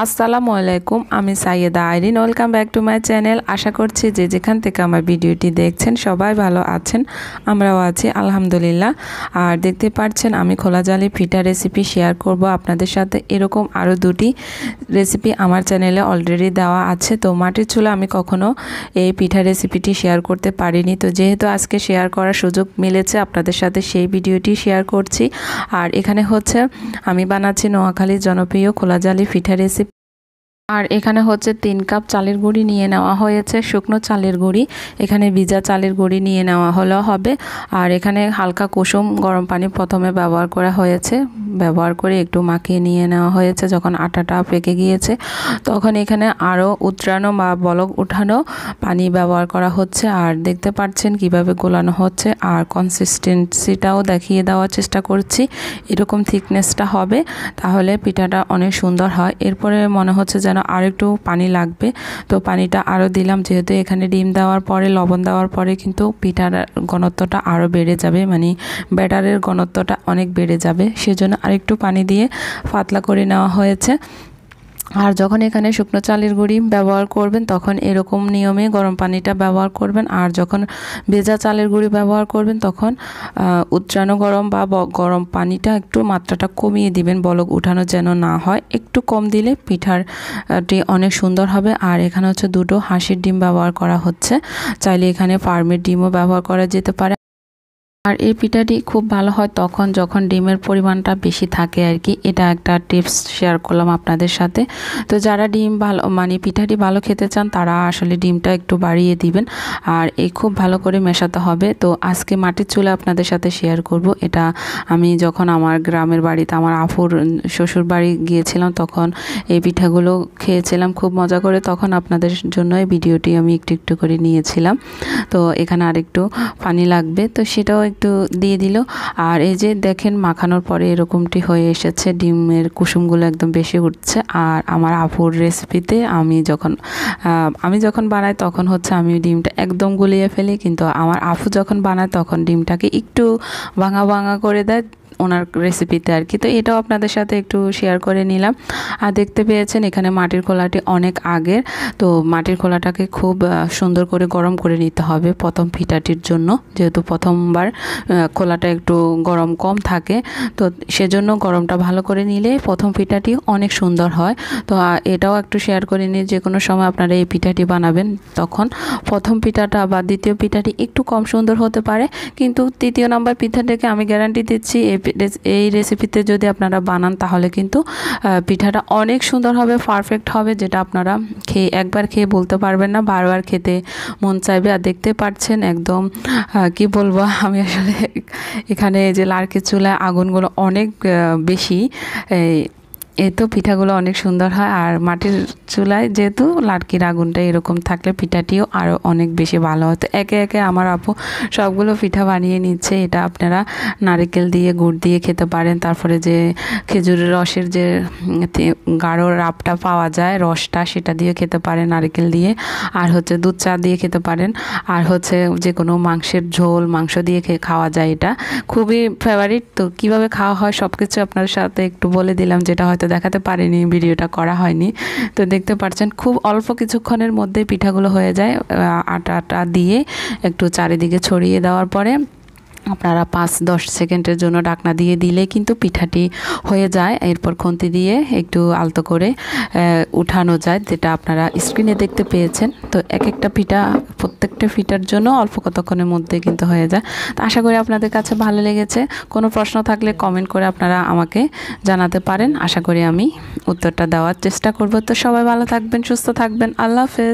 আসসালামু আলাইকুম, আমি Saiyeda Irin. Welcome back to my channel. আশা করছি যে যেখান থেকে আমার ভিডিওটি দেখছেন সবাই ভালো আছেন, আমরাও আছি আলহামদুলিল্লাহ। আর দেখতে পাচ্ছেন আমি খোলা জালি পিঠা রেসিপি শেয়ার করব আপনাদের সাথে। এরকম আরও দুটি রেসিপি আমার চ্যানেলে অলরেডি দেওয়া আছে। তো মাটির চুলা আমি কখনো এই পিঠা রেসিপিটি শেয়ার করতে পারিনি, তো যেহেতু আজকে শেয়ার করার সুযোগ মিলেছে আপনাদের সাথে সেই ভিডিওটি শেয়ার করছি। আর এখানে হচ্ছে আমি বানাচ্ছি নোয়াখালীর জনপ্রিয় খোলা জালি পিঠা রেসিপি। আর এখানে হচ্ছে 3 কাপ চালের গুঁড়ি নিয়ে নেওয়া হয়েছে, শুকনো চালের গুঁড়ি। এখানে ভিজা চালের গুঁড়ি নিয়ে নেওয়া হলেও হবে। আর এখানে হালকা কুসুম গরম পানি প্রথমে ব্যবহার করা হয়েছে, ব্যবহার করে একটু মাখিয়ে নিয়ে নেওয়া হয়েছে। যখন আটাটা পেকে গিয়েছে তখন এখানে আরও উতরানো বা বলক উঠানো পানি ব্যবহার করা হচ্ছে। আর দেখতে পাচ্ছেন কিভাবে গোলানো হচ্ছে, আর কনসিস্টেন্সিটাও দেখিয়ে দেওয়ার চেষ্টা করছি। এরকম থিকনেসটা হবে, তাহলে পিঠাটা অনেক সুন্দর হয়। এরপরে মনে হচ্ছে যেন আর একটু পানি লাগবে, তো পানিটা আরও দিলাম। যেহেতু এখানে ডিম দেওয়ার পরে লবণ দেওয়ার পরে কিন্তু পিঠার ঘনত্বটা আরও বেড়ে যাবে, মানে ব্যাটারের ঘনত্বটা অনেক বেড়ে যাবে, সেজন্য আরেকটু পানি দিয়ে পাতলা করে নেওয়া হয়েছে। আর যখন এখানে শুকনো চালের গুঁড়ি ব্যবহার করবেন তখন এরকম নিয়মে গরম পানিটা ব্যবহার করবেন। আর যখন ভেজা চালের গুঁড়ি ব্যবহার করবেন তখন উতরানো গরম বা গরম পানিটা একটু মাত্রাটা কমিয়ে দিবেন, বলক উঠানো যেন না হয়। একটু কম দিলে পিঠাটি অনেক সুন্দর হবে। আর এখানে হচ্ছে 2টো হাঁসের ডিম ব্যবহার করা হচ্ছে, চাইলে এখানে ফার্মের ডিমও ব্যবহার করা যেতে পারে। আর এই পিঠাটি খুব ভালো হয় তখন যখন ডিমের পরিমাণটা বেশি থাকে আর কি। এটা একটা টিপস শেয়ার করলাম আপনাদের সাথে। তো যারা ডিম ভালো মানে পিঠাটি ভালো খেতে চান তারা আসলে ডিমটা একটু বাড়িয়ে দিবেন। আর এই খুব ভালো করে মেশাতে হবে। তো আজকে মাটির চুলা আপনাদের সাথে শেয়ার করব। এটা আমি যখন আমার গ্রামের বাড়িতে আমার আফুর শ্বশুর বাড়ি গিয়েছিলাম তখন এই পিঠাগুলো খেয়েছিলাম খুব মজা করে। তখন আপনাদের জন্য এই ভিডিওটি আমি একটু একটু করে নিয়েছিলাম। তো এখানে আরেকটু পানি লাগবে, তো সেটাও একটু দিয়ে দিল। আর এই যে দেখেন মাখানোর পরে এরকমটি হয়ে এসেছে, ডিমের কুসুমগুলো একদম বেশি উঠছে। আর আমার আপুর রেসিপিতে আমি যখন বানাই তখন হচ্ছে আমি ডিমটা একদম গুলিয়ে ফেলি, কিন্তু আমার আপু যখন বানায় তখন ডিমটাকে একটু ভাঙা ভাঙা করে দেয় ওনার রেসিপিতে আর কি। তো এটাও আপনাদের সাথে একটু শেয়ার করে নিলাম। আর দেখতে পেয়েছেন এখানে মাটির খোলাটি অনেক আগের, তো মাটির খোলাটাকে খুব সুন্দর করে গরম করে নিতে হবে প্রথম পিঠাটির জন্য, যেহেতু প্রথমবার খোলাটা একটু গরম কম থাকে, তো সেজন্য গরমটা ভালো করে নিলে প্রথম পিঠাটি অনেক সুন্দর হয়। তো এটাও একটু শেয়ার করে নিয়ে যে কোনো সময় আপনারা এই পিঠাটি বানাবেন তখন প্রথম পিঠাটা বা দ্বিতীয় পিঠাটি একটু কম সুন্দর হতে পারে, কিন্তু তৃতীয় নম্বর পিঠাটাকে আমি গ্যারান্টি দিচ্ছি এই রেসিপিতে যদি আপনারা বানান তাহলে কিন্তু পিঠাটা অনেক সুন্দর হবে, পারফেক্ট হবে, যেটা আপনারা একবার খেয়ে বলতে পারবেন না, বারবার খেতে মন চাইবে। আর দেখতে পাচ্ছেন একদম কি বলবো আমি আসলে এখানে যে লার্কির চুলায় আগুনগুলো অনেক বেশি, এই তো পিঠাগুলো অনেক সুন্দর হয়। আর মাটির চুলায় যেহেতু লাড়কির আগুনটা এরকম থাকলে পিঠাটিও আরও অনেক বেশি ভালো হতো। একে একে আমার আপু সবগুলো পিঠা বানিয়ে নিচ্ছে। এটা আপনারা নারকেল দিয়ে গুড় দিয়ে খেতে পারেন, তারপরে যে খেজুরের রসের যে গাঢ় রাবটা পাওয়া যায় রসটা, সেটা দিয়ে খেতে পারেন নারকেল দিয়ে। আর হচ্ছে দুধ চা দিয়ে খেতে পারেন। আর হচ্ছে যে কোনো মাংসের ঝোল মাংস দিয়ে খাওয়া যায়, এটা খুবই ফেভারিট। তো কীভাবে খাওয়া হয় সব কিছু আপনার সাথে একটু বলে দিলাম, যেটা হয়তো দেখাতে পারিনি, ভিডিওটা করা হয়নি। তো দেখতে পাচ্ছেন খুব অল্প কিছুক্ষণের মধ্যে পিঠাগুলো হয়ে যায়। আটা দিয়ে একটু চারিদিকে ছড়িয়ে দেওয়ার পরে আপনারা 5-10 সেকেন্ডের জন্য ঢাকনা দিয়ে দিলে কিন্তু পিঠাটি হয়ে যায়। এরপর খুন্তি দিয়ে একটু আলতো করে উঠানো যায়, যেটা আপনারা স্ক্রিনে দেখতে পেয়েছেন। তো এক একটা পিঠা প্রত্যেকটা পিঠার জন্য অল্প কতক্ষণের মধ্যে কিন্তু হয়ে যায়। তো আশা করি আপনাদের কাছে ভালো লেগেছে। কোনো প্রশ্ন থাকলে কমেন্ট করে আপনারা আমাকে জানাতে পারেন, আশা করি আমি উত্তরটা দেওয়ার চেষ্টা করব। তো সবাই ভালো থাকবেন, সুস্থ থাকবেন, আল্লাহ হাফেজ।